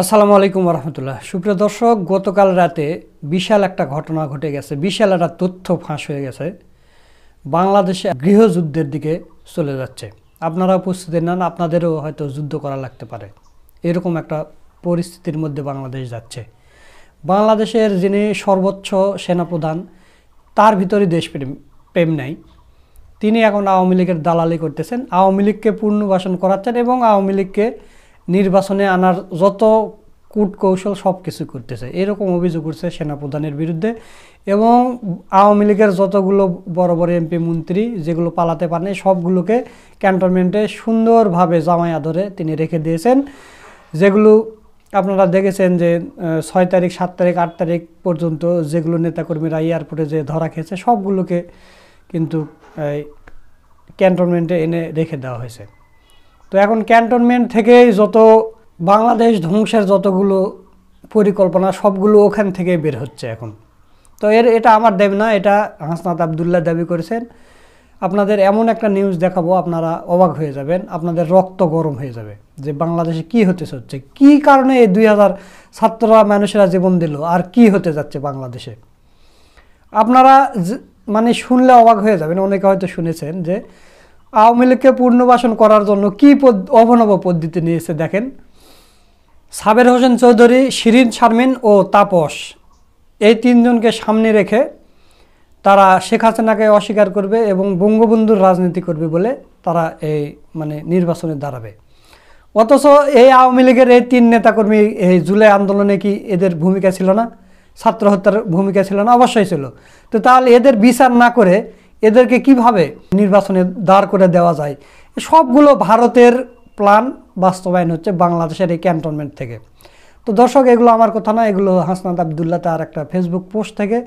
আসসালামু আলাইকুম রহমতুল্লাহ। সুপ্রিয় দর্শক, গতকাল রাতে বিশাল একটা ঘটনা ঘটে গেছে, বিশাল একটা তথ্য ফাঁস হয়ে গেছে। বাংলাদেশে গৃহযুদ্ধের দিকে চলে যাচ্ছে। আপনারা প্রস্তুতি নেন, আপনাদেরও হয়তো যুদ্ধ করা লাগতে পারে। এরকম একটা পরিস্থিতির মধ্যে বাংলাদেশ যাচ্ছে। বাংলাদেশের যিনি সর্বোচ্চ সেনাপ্রধান, তার ভিতরে দেশপ্রেম নেই। তিনি এখন আওয়ামী লীগের দালালি করতেছেন, আওয়ামী লীগকে পুনর্বাসন করাচ্ছেন এবং আওয়ামী লীগকে নির্বাচনে আনার যত কূটকৌশল সব কিছু করতেছে। এরকম অভিযোগ উঠছে সেনাপ্রধানের বিরুদ্ধে। এবং আওয়ামী লীগের যতগুলো বড় বড় এমপি মন্ত্রী যেগুলো পালাতে পারেনি, সবগুলোকে ক্যান্টনমেন্টে সুন্দরভাবে জামাই আদরে তিনি রেখে দিয়েছেন। যেগুলো আপনারা দেখেছেন যে 6 তারিখ, 7 তারিখ, 8 তারিখ পর্যন্ত যেগুলো নেতাকর্মীরা এয়ারপোর্টে যে ধরা খেয়েছে, সবগুলোকে কিন্তু ক্যান্টনমেন্টে এনে রেখে দেওয়া হয়েছে। তো এখন ক্যান্টনমেন্ট থেকেই যত বাংলাদেশ ধ্বংসের যতগুলো পরিকল্পনা, সবগুলো ওখান থেকেই বের হচ্ছে এখন। তো এটা আমার দাবি না, এটা হাসনাত আবদুল্লাহ দাবি করেছেন। আপনাদের এমন একটা নিউজ দেখাবো, আপনারা অবাক হয়ে যাবেন, আপনাদের রক্ত গরম হয়ে যাবে যে বাংলাদেশে কি হতে হচ্ছে, কি কারণে এই 2000 ছাত্ররা মানুষেরা জীবন দিল, আর কি হতে যাচ্ছে বাংলাদেশে। আপনারা মানে শুনলে অবাক হয়ে যাবেন। অনেকে হয়তো শুনেছেন যে আওয়ামী লীগকে পুনর্বাসন করার জন্য কি অভিনব পদ্ধতি নিয়েছে। দেখেন, সাবের হোসেন চৌধুরী, শিরিন শারমিন ও তাপস, এই তিনজনকে সামনে রেখে তারা শেখ হাসিনাকে অস্বীকার করবে এবং বঙ্গবন্ধুর রাজনীতি করবে বলে তারা এই নির্বাচনে দাঁড়াবে। অথচ এই আওয়ামী লীগের এই 3 নেতাকর্মী এই জুলাই আন্দোলনে কি এদের ভূমিকা ছিল না? ছাত্র হত্যার ভূমিকা ছিল না? অবশ্যই ছিল। তো তাহলে এদের বিচার না করে এদেরকে কিভাবে নির্বাচনে দাঁড় করে দেওয়া যায়? সবগুলো ভারতের প্ল্যান বাস্তবায়ন হচ্ছে বাংলাদেশের এই ক্যান্টনমেন্ট থেকে। তো দর্শক, এগুলো আমার কথা না, এগুলো হাসনাত আবদুল্লাহ তার একটা ফেসবুক পোস্ট থেকে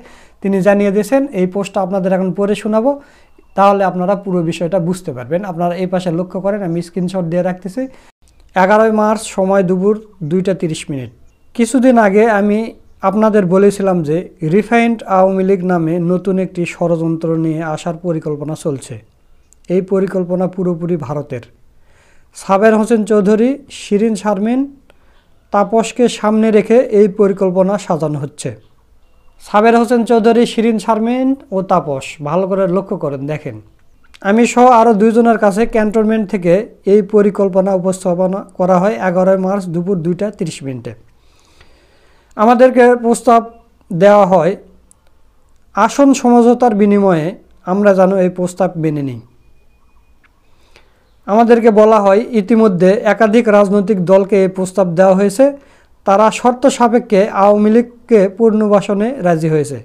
তিনি জানিয়ে দিয়েছেন। এই পোস্টটা আপনাদের এখন পড়ে শোনাবো, তাহলে আপনারা পুরো বিষয়টা বুঝতে পারবেন। আপনারা এই পাশে লক্ষ্য করেন, আমি স্ক্রিনশট দিয়ে রাখতেছি। 11 মার্চ, সময় দুপুর 2টা 30 মিনিট। কিছুদিন আগে আমি আপনাদের বলেছিলাম যে রিফাইন্ড আওয়ামী লীগ নামে নতুন একটি ষড়যন্ত্র নিয়ে আসার পরিকল্পনা চলছে। এই পরিকল্পনা পুরোপুরি ভারতের। সাবের হোসেন চৌধুরী, শিরিন শারমিন, তাপসকে সামনে রেখে এই পরিকল্পনা সাজানো হচ্ছে। সাবের হোসেন চৌধুরী, শিরিন শারমিন ও তাপস, ভালো করে লক্ষ্য করেন, দেখেন। আমি সহ আরও 2 জনের কাছে ক্যান্টনমেন্ট থেকে এই পরিকল্পনা উপস্থাপনা করা হয় 11 মার্চ দুপুর 2টা 30 মিনিটে। আমাদেরকে প্রস্তাব দেওয়া হয় আসন সমঝোতার বিনিময়ে আমরা যেন এই প্রস্তাব মেনে নিই। আমাদেরকে বলা হয় ইতিমধ্যে একাধিক রাজনৈতিক দলকে এই প্রস্তাব দেওয়া হয়েছে, তারা শর্ত সাপেক্ষে আওয়ামী লীগকে পুনর্বাসনে রাজি হয়েছে।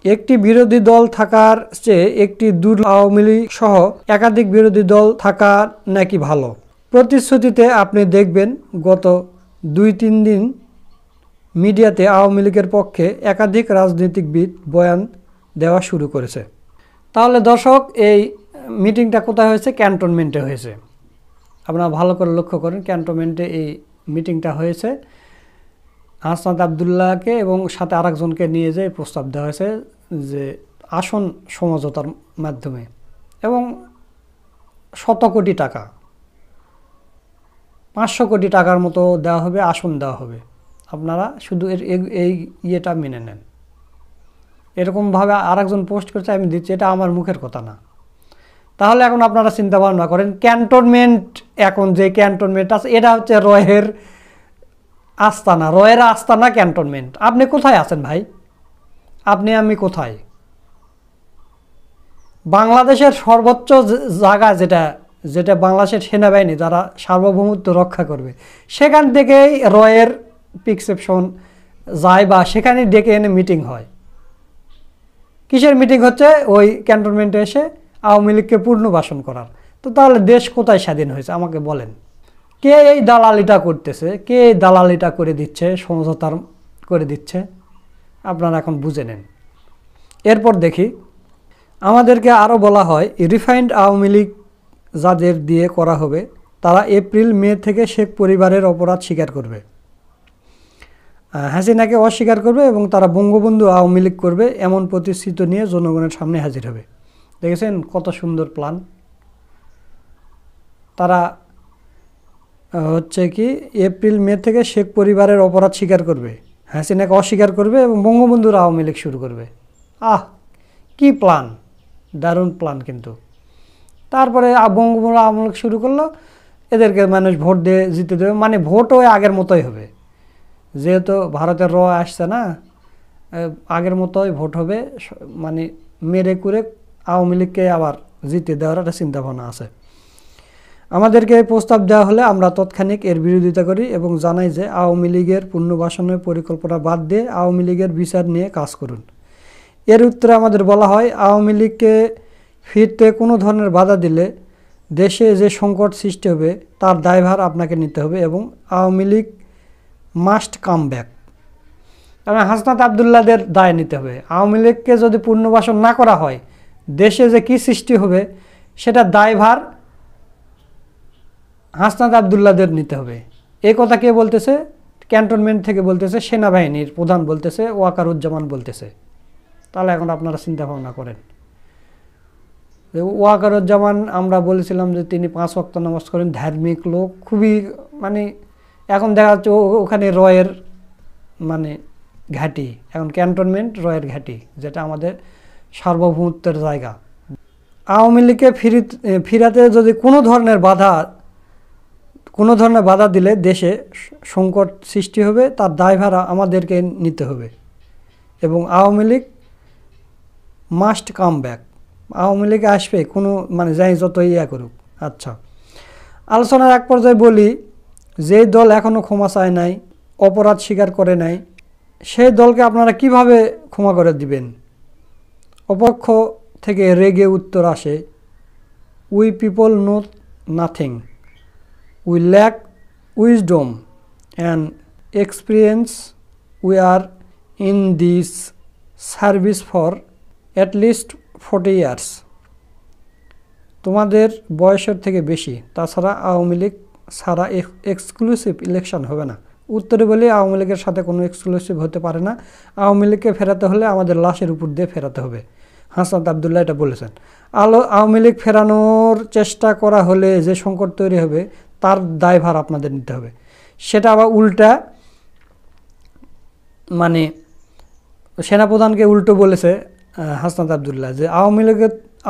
একটি বিরোধী দল থাকার চেয়ে একটি আওয়ামী লীগ সহ একাধিক বিরোধী দল থাকা নাকি ভালো। প্রতিশ্রুতিতে আপনি দেখবেন গত 2-3 দিন মিডিয়াতে আওয়ামী লীগের পক্ষে একাধিক রাজনীতিবিদ বয়ান দেওয়া শুরু করেছে। তাহলে দর্শক, এই মিটিংটা কোথায় হয়েছে? ক্যান্টনমেন্টে হয়েছে। আপনারা ভালো করে লক্ষ্য করেন, ক্যান্টনমেন্টে এই মিটিংটা হয়েছে। হাসনাত আবদুল্লাহকে এবং সাথে আরেকজনকে নিয়ে যেয়ে প্রস্তাব দেওয়া হয়েছে যে আসন সমঝোতার মাধ্যমে, এবং 100 কোটি টাকা, 500 কোটি টাকার মতো দেওয়া হবে, আসন দেওয়া হবে। আপনারা শুধু এই ইয়েটা মেনে নেন। এরকমভাবে আরেকজন পোস্ট করছে, আমি দিচ্ছি, এটা আমার মুখের কথা না। তাহলে এখন আপনারা চিন্তা ভাবনা করেন, ক্যান্টনমেন্ট, এখন যে ক্যান্টনমেন্ট আছে এটা হচ্ছে রয়ের আস্তানা, রয়ের আস্তানা ক্যান্টনমেন্ট। আপনি কোথায় আছেন ভাই? আপনি আমি কোথায়? বাংলাদেশের সর্বোচ্চ জায়গা যেটা বাংলাদেশের সেনাবাহিনী যারা সার্বভৌমত্ব রক্ষা করবে, সেখান থেকেই রয়ের প্রিসক্রিপশন যায় বা সেখানে ডেকে এনে মিটিং হয়। কিসের মিটিং হচ্ছে? ওই ক্যান্টনমেন্টে এসে আওয়ামী লীগকে পুনর্বাসন করার। তো তাহলে দেশ কোথায় স্বাধীন হয়েছে আমাকে বলেন? কে এই দালালিটা করতেছে? কে এই দালালিটা করে দিচ্ছে, সমঝোতার করে দিচ্ছে? আপনারা এখন বুঝে নেন। এরপর দেখি, আমাদেরকে আরও বলা হয় রিফাইন্ড আওয়ামী লীগ যাদের দিয়ে করা হবে তারা এপ্রিল-মে থেকে শেখ পরিবারের অপরাধ স্বীকার করবে, হাসিনাকে অস্বীকার করবে এবং তারা বঙ্গবন্ধু আওয়ামী লীগ করবে, এমন প্রতিশ্রুতি নিয়ে জনগণের সামনে হাজির হবে। দেখেছেন কত সুন্দর প্ল্যান। তারা হচ্ছে কি এপ্রিল মে থেকে শেখ পরিবারের অপরাধ স্বীকার করবে, হাসিনাকে অস্বীকার করবে এবং বঙ্গবন্ধুর আওয়ামী লীগ শুরু করবে। কি প্ল্যান, দারুণ প্ল্যান। কিন্তু তারপরে বঙ্গবন্ধু আওয়ামী লীগ শুরু করলো, এদেরকে মানুষ ভোট দিয়ে জিতে দেবে, মানে ভোটও আগের মতোই হবে, যেহেতু ভারতের আসছে না, আগের মতোই ভোট হবে, মানে মেরে করে আওয়ামী লীগকে আবার জিতে দেওয়ার একটা চিন্তাভাবনা আছে। আমাদেরকে এই প্রস্তাব দেওয়া হলে আমরা তৎক্ষণিক এর বিরোধিতা করি এবং জানাই যে আওয়ামী লীগের পুনর্বাসনের পরিকল্পনা বাদ দিয়ে আওয়ামী লীগের বিচার নিয়ে কাজ করুন। এর উত্তরে আমাদের বলা হয়, আওয়ামী লীগকে ফিরতে কোনো ধরনের বাধা দিলে দেশে যে সংকট সৃষ্টি হবে তার দায়ভার আপনাকে নিতে হবে এবং Awami League must come back. কারণ হাসনাত আবদুল্লাহদের দায় নিতে হবে। আওয়ামী লীগকে যদি পুনর্বাসন না করা হয় দেশে যে কী সৃষ্টি হবে সেটা দায়ভার হাসনাত আবদুল্লাহদের নিতে হবে। এই কথা কে বলতেছে? ক্যান্টনমেন্ট থেকে বলতেছে, সেনাবাহিনীর প্রধান বলতেছে, ওয়াকারুজ্জামান বলতেছে। তাহলে এখন আপনারা চিন্তা ভাবনা করেন। ওয়াকারুজ্জামান আমরা বলেছিলাম যে তিনি 5 ওয়াক্ত নামাজ করেন, ধার্মিক লোক, খুবই মানে এখন দেখা যাচ্ছে ওখানে রয়ের মানে ঘাঁটি, এখন ক্যান্টনমেন্ট রয়ের ঘাঁটি, যেটা আমাদের সার্বভৌমত্বের জায়গা। আওয়ামী লীগকে ফিরাতে যদি কোনো ধরনের বাধা দিলে দেশে সংকট সৃষ্টি হবে, তার দায়ভার আমাদেরকে নিতে হবে এবং Awami League must come back. Awami League আসবে, কোনো মানে যাই যত করুক। আচ্ছা, আলোচনার এক পর্যায়ে বলি, যেই দল এখনও ক্ষমা চায় নাই, অপরাধ স্বীকার করে নাই, সেই দলকে আপনারা কিভাবে ক্ষমা করে দিবেন? অপক্ষ থেকে রেগে উত্তর আসে, we people know nothing, we lack wisdom and experience, we are in this service for at least 40 years. তোমাদের বয়সের থেকে বেশি, তাছাড়া আওয়ামী লীগ ছাড়া এক্সক্লুসিভ ইলেকশন হবে না। উত্তরে বলি, আওয়ামী লীগের সাথে কোনো এক্সক্লুসিভ হতে পারে না। আওয়ামী লীগকে ফেরাতে হলে আমাদের লাশের উপর দিয়ে ফেরাতে হবে। হাসনাত আবদুল্লাহ এটা বলেছেন। আওয়ামী লীগ ফেরানোর চেষ্টা করা হলে যে সংকট তৈরি হবে তার দায়ভার আপনাদের নিতে হবে। সেটা আবার উল্টা, মানে সেনাপ্রধানকে উল্টো বলেছে হাসনাত আবদুল্লাহ যে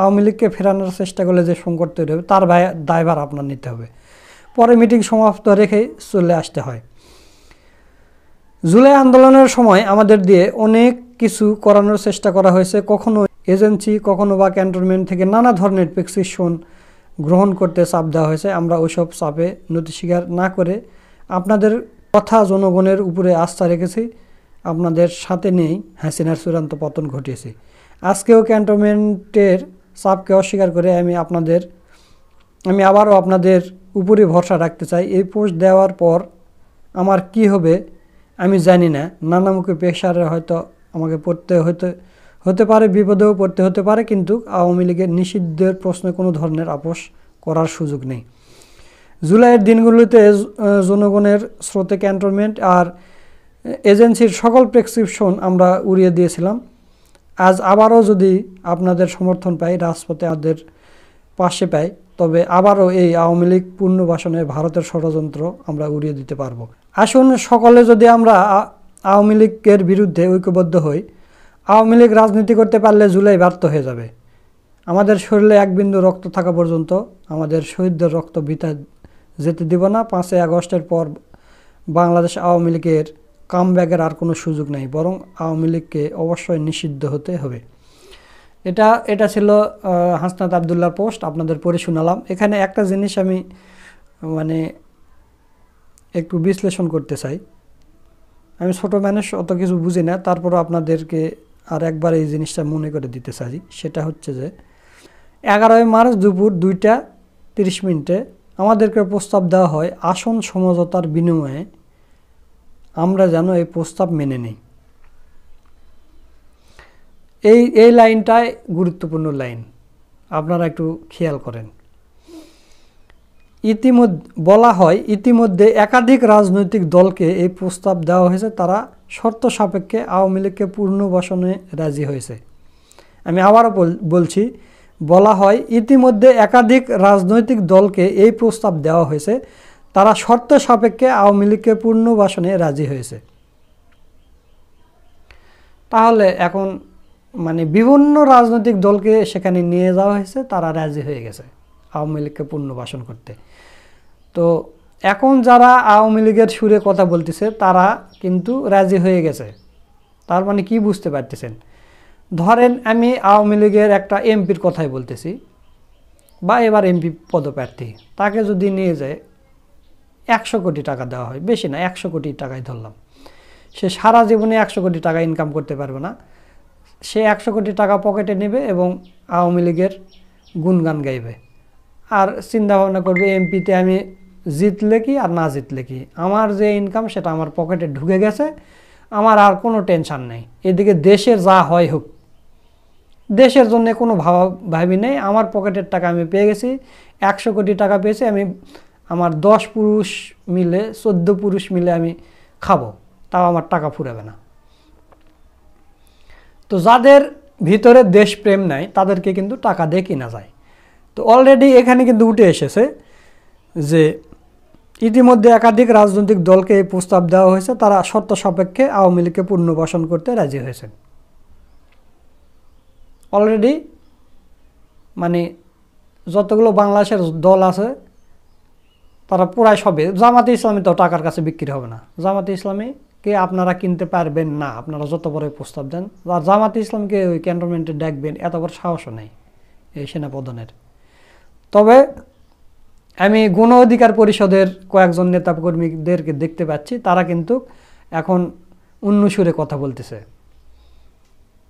আওয়ামী লীগকে ফেরানোর চেষ্টা করলে যে সংকট তৈরি হবে তার দায়ভার আপনার নিতে হবে। পরে মিটিং সমাপ্ত রেখেই চলে আসতে হয়। জুলাই আন্দোলনের সময় আমাদের দিয়ে অনেক কিছু করানোর চেষ্টা করা হয়েছে, কখনো এজেন্সি, কখনো বা ক্যান্টনমেন্ট থেকে নানা ধরনের প্রেসক্রিপশন গ্রহণ করতে চাপ দেওয়া হয়েছে। আমরা ওইসব চাপে নতি স্বীকার না করে আপনাদের কথা জনগণের উপরে আস্থা রেখেছি, আপনাদের সাথে নিয়েই হাসিনার চূড়ান্ত পতন ঘটিয়েছি। আজকেও ক্যান্টনমেন্টের চাপকে অস্বীকার করে আমি আবারও আপনাদের উপরে ভরসা রাখতে চাই। এই পোস্ট দেওয়ার পর আমার কি হবে আমি জানি না, নানামুখী প্রেশারে হয়তো আমাকে হতে পারে, বিপদেও পড়তে হতে পারে, কিন্তু আওয়ামী লীগের নিষিদ্ধের প্রশ্নে কোনো ধরনের আপোষ করার সুযোগ নেই। জুলাইয়ের দিনগুলোতে জনগণের স্রোতে ক্যান্টনমেন্ট আর এজেন্সির সকল প্রেসক্রিপশন আমরা উড়িয়ে দিয়েছিলাম। আজ আবারও যদি আপনাদের সমর্থন পাই, রাজপথে আমাদের পাশে পাই, তবে আবারও এই আওয়ামী লীগ পুনর্বাসনে ভারতের ষড়যন্ত্র আমরা উড়িয়ে দিতে পারবো। আসুন সকলে যদি আমরা আওয়ামী লীগের বিরুদ্ধে ঐক্যবদ্ধ হই, আওয়ামী লীগ রাজনীতি করতে পারলে জুলাই ব্যর্থ হয়ে যাবে। আমাদের শরীরে এক বিন্দু রক্ত থাকা পর্যন্ত আমাদের শহীদদের রক্ত বৃথা যেতে দিব না। 5ই আগস্টের পর বাংলাদেশ আওয়ামী লীগের কামব্যাকের আর কোনো সুযোগ নেই, বরং আওয়ামী লীগকে অবশ্যই নিষিদ্ধ হতে হবে। এটা ছিল হাসনাত আবদুল্লাহর পোস্ট, আপনাদের পড়ে শোনালাম। এখানে একটা জিনিস আমি মানে একটু বিশ্লেষণ করতে চাই। আমি ছোট মানুষ, অত কিছু বুঝি না, তারপরও আপনাদেরকে আর একবার এই জিনিসটা মনে করে দিতে চাই। সেটা হচ্ছে যে 11ই মার্চ দুপুর 2:30 আমাদেরকে প্রস্তাব দেওয়া হয় আসন সমঝোতার বিনিময়ে আমরা যেন এই প্রস্তাব মেনে নিই। এই লাইনটাই গুরুত্বপূর্ণ লাইন, আপনারা একটু খেয়াল করেন। বলা হয় ইতিমধ্যে একাধিক রাজনৈতিক দলকে এই প্রস্তাব দেওয়া হয়েছে, তারা শর্ত সাপেক্ষে আওয়ামী লীগকে পুনর্বাসনে রাজি হয়েছে। আমি আবারও বলছি, বলা হয় ইতিমধ্যে একাধিক রাজনৈতিক দলকে এই প্রস্তাব দেওয়া হয়েছে, তারা শর্ত সাপেক্ষে আওয়ামী লীগকে পুনর্বাসনে রাজি হয়েছে। তাহলে এখন মানে বিভিন্ন রাজনৈতিক দলকে সেখানে নিয়ে যাওয়া হয়েছে, তারা রাজি হয়ে গেছে আওয়ামী লীগকে পুনর্বাসন করতে। তো এখন যারা আওয়ামী লীগের সুরে কথা বলতেছে তারা কিন্তু রাজি হয়ে গেছে। তার মানে কি বুঝতে পারতেছেন? ধরেন আমি আওয়ামী লীগের একটা এমপির কথাই বলতেছি, বা এবার এমপি পদপ্রার্থী, তাকে যদি নিয়ে যায় 100 কোটি টাকা দেওয়া হয়, বেশি না 100 কোটি টাকাই ধরলাম, সে সারা জীবনে 100 কোটি টাকা ইনকাম করতে পারবে না। সে 100 কোটি টাকা পকেটে নেবে এবং আওয়ামী লীগের গুণগান গাইবে, আর চিন্তা ভাবনা করবে এমপিতে আমি জিতলে কি আর না জিতলে কি, আমার যে ইনকাম সেটা আমার পকেটে ঢুকে গেছে, আমার আর কোনো টেনশান নেই, এদিকে দেশের যা হয় হোক, দেশের জন্য কোনো ভাবি নেই, আমার পকেটের টাকা আমি পেয়ে গেছি, 100 কোটি টাকা পেয়েছি, আমি আমার 10 পুরুষ মিলে 14 পুরুষ মিলে আমি খাবো, তাও আমার টাকা ফুরাবে না। তো যাদের ভিতরে দেশপ্রেম নাই তাদেরকে কিন্তু টাকা দিয়ে কিনা যায়। তো অলরেডি এখানে কিন্তু উঠে এসেছে যে ইতিমধ্যে একাধিক রাজনৈতিক দলকে এই প্রস্তাব দেওয়া হয়েছে, তারা শর্ত সাপেক্ষে আওয়ামী লীগকে পুনর্বাসন করতে রাজি হয়েছেন। অলরেডি মানে যতগুলো বাংলাদেশের দল আছে তারা পুরাই সবে, জামাতে ইসলামী তো টাকার কাছে বিক্রি হবে না, জামাতে ইসলামীকে আপনারা কিনতে পারবেন না, আপনারা যত বড় প্রস্তাব দেন। আর জামাতে ইসলামকে ওই ক্যান্টনমেন্টে ডাকবেন এত বড় সাহসও নেই এই সেনাপ্রধানের। তবে আমি গণ অধিকার পরিষদের কয়েকজন নেতাকর্মীদেরকে দেখতে পাচ্ছি, তারা কিন্তু এখন অন্য সুরে কথা বলতেছে,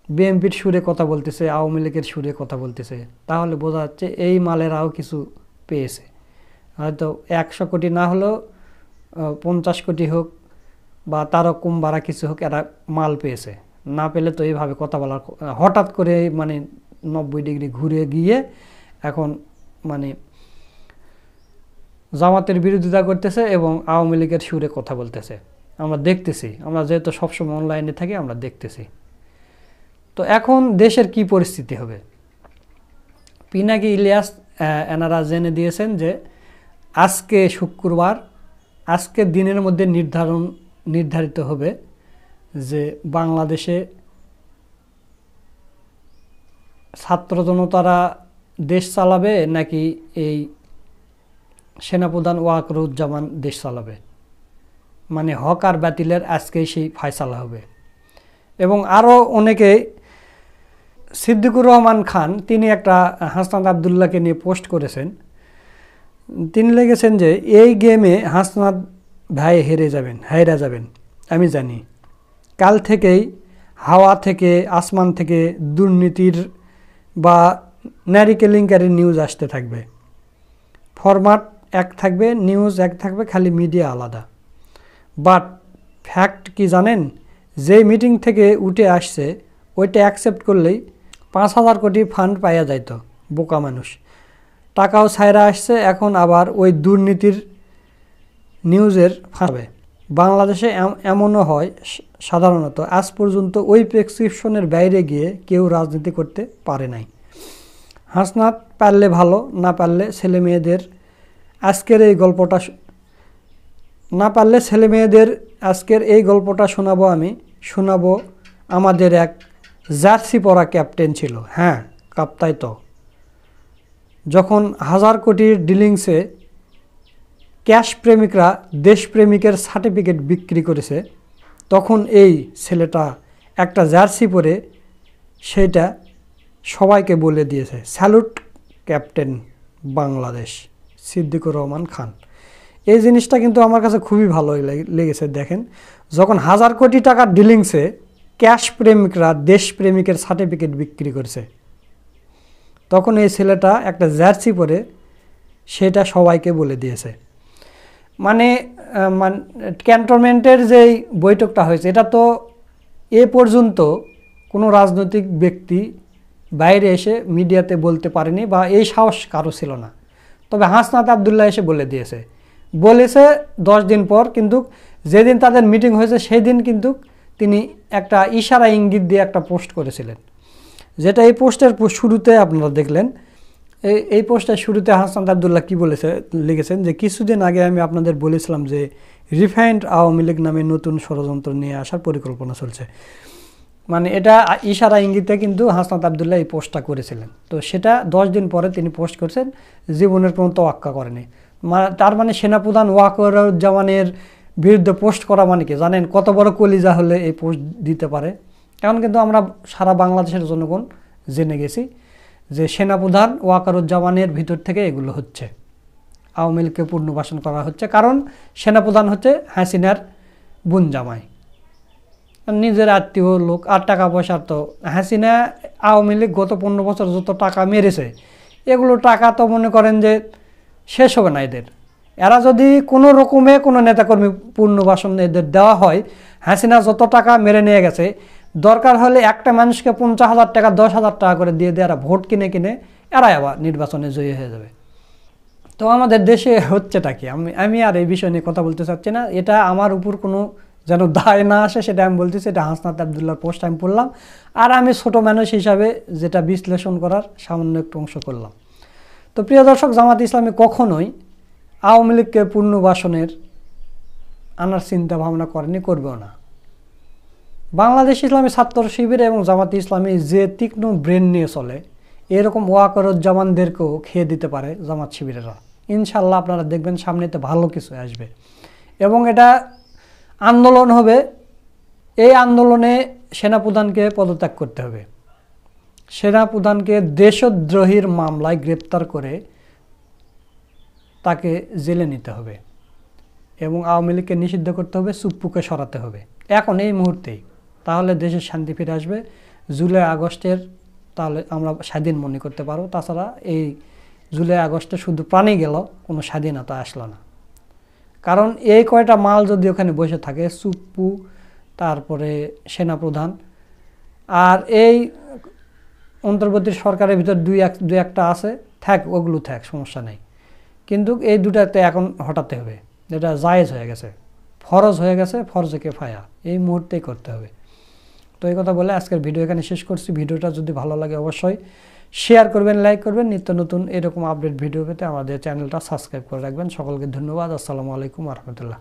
বিএনপির সুরে কথা বলতেছে, আওয়ামী লীগের সুরে কথা বলতেছে। তাহলে বোঝা যাচ্ছে এই মালেরাও কিছু পেয়েছে, হয়তো 100 কোটি না হলেও 50 কোটি হোক বা তারও কম বাড়া কিছু হোক, এরা মাল পেয়েছে। না পেলে তো এইভাবে কথা বলার, হঠাৎ করে মানে 90 ডিগ্রি ঘুরে গিয়ে এখন মানে জামাতের বিরোধিতা করতেছে এবং আওয়ামী লীগের সুরে কথা বলতেছে। আমরা দেখতেছি, আমরা যেহেতু সবসময় অনলাইনে থাকি আমরা দেখতেছি। তো এখন দেশের কি পরিস্থিতি হবে? পিনাকি ইলিয়াস এনারা জেনে দিয়েছেন যে আজকে শুক্রবার, আজকের দিনের মধ্যে নির্ধারিত হবে যে বাংলাদেশে ছাত্র জনতারা দেশ চালাবে নাকি এই সেনাপ্রধান ওয়াকারুজ্জামান দেশ চালাবে। মানে হক আর বাতিলের আজকেই সেই ফয়সালা হবে। এবং আরও অনেকে, সিদ্দিকুর রহমান খান তিনি একটা হাসনাত আবদুল্লাহকে নিয়ে পোস্ট করেছেন, তিনি লিখেছেন যে এই গেমে হাসনাত ভাই হেরা যাবেন আমি জানি। কাল থেকেই হাওয়া থেকে আসমান থেকে দুর্নীতির বা নারী কেলেঙ্কারির নিউজ আসতে থাকবে, ফরম্যাট এক থাকবে, নিউজ এক থাকবে, খালি মিডিয়া আলাদা। বাট ফ্যাক্ট কি জানেন? যে মিটিং থেকে উঠে আসছে ওইটা অ্যাকসেপ্ট করলেই 5,000 কোটি ফান্ড পাইয়া যাইত, বোকা মানুষ। টাকাও ছাইরা আসছে, এখন আবার ওই দুর্নীতির নিউজের ফাঁবে। বাংলাদেশে এমনও হয় সাধারণত আজ পর্যন্ত ওই প্রেসক্রিপশনের বাইরে গিয়ে কেউ রাজনীতি করতে পারে নাই। হাসনাত পারলে ভালো, না পারলে ছেলেমেয়েদের আজকের এই গল্পটা শোনাবো আমাদের এক জার্সি পরা ক্যাপ্টেন ছিল। হ্যাঁ, কাপ্তাই তো। যখন 1000 কোটির ডিলিংসে ক্যাশ প্রেমিকরা দেশপ্রেমিকের সার্টিফিকেট বিক্রি করেছে, তখন এই ছেলেটা একটা জার্সি পরে সেটা সবাইকে বলে দিয়েছে, স্যালুট ক্যাপ্টেন বাংলাদেশ সিদ্দিকুর রহমান খান। এই জিনিসটা কিন্তু আমার কাছে খুবই ভালো লেগেছে। দেখেন, যখন 1000 কোটি টাকার ডিলিংসে ক্যাশ প্রেমিকরা দেশপ্রেমিকের সার্টিফিকেট বিক্রি করেছে, তখন এই ছেলেটা একটা জার্সি পরে সেটা সবাইকে বলে দিয়েছে। মানে ক্যান্টনমেন্টের যেই বৈঠকটা হয়েছে, এটা তো এ পর্যন্ত কোনো রাজনৈতিক ব্যক্তি বাইরে এসে মিডিয়াতে বলতে পারেনি, বা এই সাহস কারো ছিল না। তবে হাসনাত আবদুল্লাহ এসে বলেছে 10 দিন পর, কিন্তু যেদিন তাদের মিটিং হয়েছে সেই দিন কিন্তু তিনি একটা ইশারা ইঙ্গিত দিয়ে একটা পোস্ট করেছিলেন, যেটা এই পোস্টের শুরুতে আপনারা দেখলেন। এই পোস্টের শুরুতে হাসনাত আব্দুল্লাহ কি লিখেছেন যে কিছুদিন আগে আমি আপনাদের বলেছিলাম যে রিফাইন্ড আওয়ামী লীগ নামে নতুন ষড়যন্ত্র নিয়ে আসার পরিকল্পনা চলছে। মানে এটা ইশারা ইঙ্গিতে কিন্তু হাসনাত আব্দুল্লাহ এই পোস্টটা করেছিলেন। তো সেটা 10 দিন পরে তিনি পোস্ট করছেন, জীবনের কোনো তোয়াক্কা করেনি। তার মানে সেনাপ্রধান ওয়াকারুজ্জামানের বিরুদ্ধে পোস্ট করা মানে কি জানেন কত বড় কলিজা হলে এই পোস্ট দিতে পারে। এখন কিন্তু আমরা সারা বাংলাদেশের জনগণ জেনে গেছি যে সেনাপ্রধান ওয়াকারুজ্জামানের ভিতর থেকে এগুলো হচ্ছে, আওয়ামী লীগকে পুনর্বাসন করা হচ্ছে। কারণ সেনাপ্রধান হচ্ছে হাসিনার বোন জামাই, নিজের আত্মীয় লোক। আর টাকা পয়সার তো হাসিনা আওয়ামী লীগ গত 15 বছর যত টাকা মেরেছে এগুলো টাকা তো মনে করেন যে শেষ হবে না এদের। এরা যদি কোনো রকমে কোনো নেতাকর্মী পুনর্বাসন এদের দেওয়া হয়, হাসিনা যত টাকা মেরে নিয়ে গেছে দরকার হলে একটা মানুষকে 50,000 টাকা 10,000 টাকা করে দিয়ে এরা ভোট কিনে এরাই আবার নির্বাচনে জয়ী হয়ে যাবে। তো আমাদের দেশে হচ্ছেটা কি, আমি আর এই বিষয় নিয়ে কথা বলতে চাচ্ছি না। এটা আমার উপর কোনো যেন দায় না আসে সেটা আমি বলতেছি। এটা হাসনাত আব্দুল্লাহর পোস্ট আমি পড়লাম, আর আমি ছোট মানুষ হিসাবে যেটা বিশ্লেষণ করার সামান্য একটু অংশ করলাম। তো প্রিয় দর্শক, জামাত ইসলামী কখনোই আওয়ামী লীগকে পুনর্বাসনের আনার চিন্তা ভাবনা করেনি, করবেও না। বাংলাদেশ ইসলামী ছাত্র শিবির এবং জামাত ইসলামী যে তীক্ষ্ণ ব্রেন নিয়ে চলে, এরকম ওয়াকারুজ্জামানদেরকেও খেয়ে দিতে পারে জামাত শিবিরেরা। ইনশাল্লাহ আপনারা দেখবেন সামনেতে ভালো কিছু আসবে এবং এটা আন্দোলন হবে। এই আন্দোলনে সেনাপ্রধানকে পদত্যাগ করতে হবে, সেনাপ্রধানকে দেশদ্রোহীর মামলায় গ্রেপ্তার করে তাকে জেলে নিতে হবে এবং আওয়ামী লীগকে নিষিদ্ধ করতে হবে, চুপ্পুকে সরাতে হবে এখন এই মুহূর্তেই। তাহলে দেশের শান্তি ফিরে আসবে। জুলাই আগস্টের তাহলে আমরা স্বাধীন মনে করতে পারবো। তাছাড়া এই জুলাই আগস্টে শুধু প্রাণী গেল, কোনো স্বাধীনতা আসলো না। কারণ এই কয়টা মাল যদি ওখানে বসে থাকে, চুপ্পু, তারপরে সেনাপ্রধান, আর এই অন্তর্বর্তী সরকারের ভিতর দুই একটা আছে, ওগুলো থাক, সমস্যা নেই। কিন্তু এই দুটাতে এখন হটাতে হবে, যেটা জায়েজ হয়ে গেছে, ফরজ হয়ে গেছে, ফরজে কিফায়া এই মুহূর্তেই করতে হবে। তো এই কথা বলে আজকের ভিডিও এখানে শেষ করছি। ভিডিওটা যদি ভালো লাগে অবশ্যই শেয়ার করবেন, লাইক করবেন। নিত্য নতুন এরকম আপডেট ভিডিও পেতে আমাদের চ্যানেলটা সাবস্ক্রাইব করে রাখবেন। সকলকে ধন্যবাদ। আসসালামু আলাইকুম ওয়া রাহমাতুল্লাহ।